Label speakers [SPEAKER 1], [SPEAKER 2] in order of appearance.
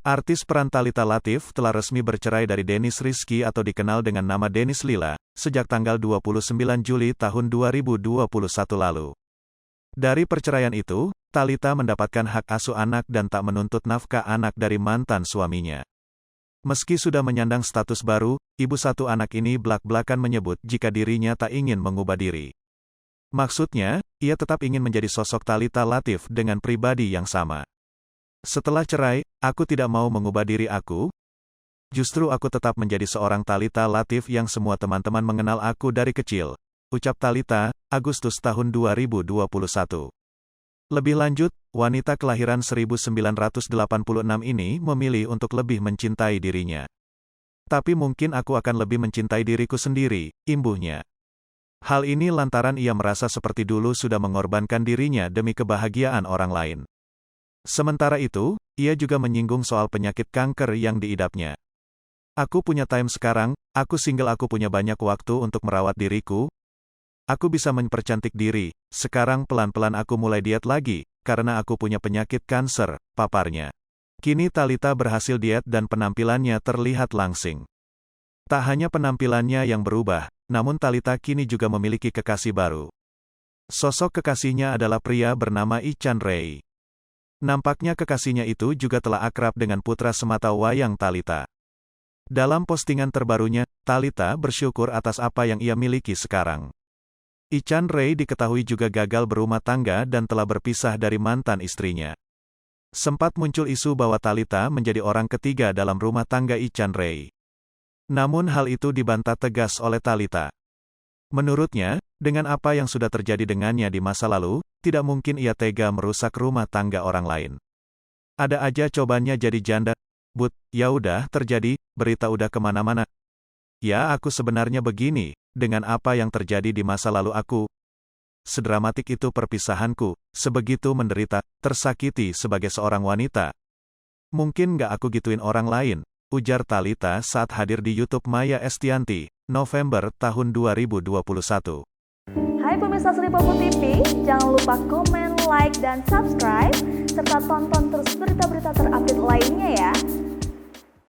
[SPEAKER 1] Artis peran Thalita Latief telah resmi bercerai dari Dennis Rizky atau dikenal dengan nama Dennis Lila, sejak tanggal 29 Juli tahun 2021 lalu. Dari perceraian itu, Thalita mendapatkan hak asuh anak dan tak menuntut nafkah anak dari mantan suaminya. Meski sudah menyandang status baru, ibu satu anak ini belak-belakan menyebut jika dirinya tak ingin mengubah diri. Maksudnya, ia tetap ingin menjadi sosok Thalita Latief dengan pribadi yang sama. Setelah cerai, aku tidak mau mengubah diri aku. Justru aku tetap menjadi seorang Thalita Latief yang semua teman-teman mengenal aku dari kecil, ucap Thalita, Agustus tahun 2021. Lebih lanjut, wanita kelahiran 1986 ini memilih untuk lebih mencintai dirinya. Tapi mungkin aku akan lebih mencintai diriku sendiri, imbuhnya. Hal ini lantaran ia merasa seperti dulu sudah mengorbankan dirinya demi kebahagiaan orang lain. Sementara itu, ia juga menyinggung soal penyakit kanker yang diidapnya. Aku punya time sekarang, aku single, aku punya banyak waktu untuk merawat diriku. Aku bisa mempercantik diri, sekarang pelan-pelan aku mulai diet lagi, karena aku punya penyakit kanker, paparnya. Kini Thalita berhasil diet dan penampilannya terlihat langsing. Tak hanya penampilannya yang berubah, namun Thalita kini juga memiliki kekasih baru. Sosok kekasihnya adalah pria bernama Lee Chan-rae. Nampaknya kekasihnya itu juga telah akrab dengan putra semata wayang Thalita. Dalam postingan terbarunya, Thalita bersyukur atas apa yang ia miliki sekarang. Lee Chan-rae diketahui juga gagal berumah tangga dan telah berpisah dari mantan istrinya. Sempat muncul isu bahwa Thalita menjadi orang ketiga dalam rumah tangga Lee Chan-rae. Namun hal itu dibantah tegas oleh Thalita. Menurutnya, dengan apa yang sudah terjadi dengannya di masa lalu, tidak mungkin ia tega merusak rumah tangga orang lain. Ada aja cobannya jadi janda. But, ya udah terjadi, berita udah kemana-mana. Ya aku sebenarnya begini, dengan apa yang terjadi di masa lalu aku. Sedramatik itu perpisahanku, sebegitu menderita, tersakiti sebagai seorang wanita. Mungkin nggak aku gituin orang lain, ujar Thalita saat hadir di YouTube Maya Estianty, November tahun 2021.
[SPEAKER 2] Hai pemirsa Sri Popo TV, jangan lupa komen, like, dan subscribe, serta tonton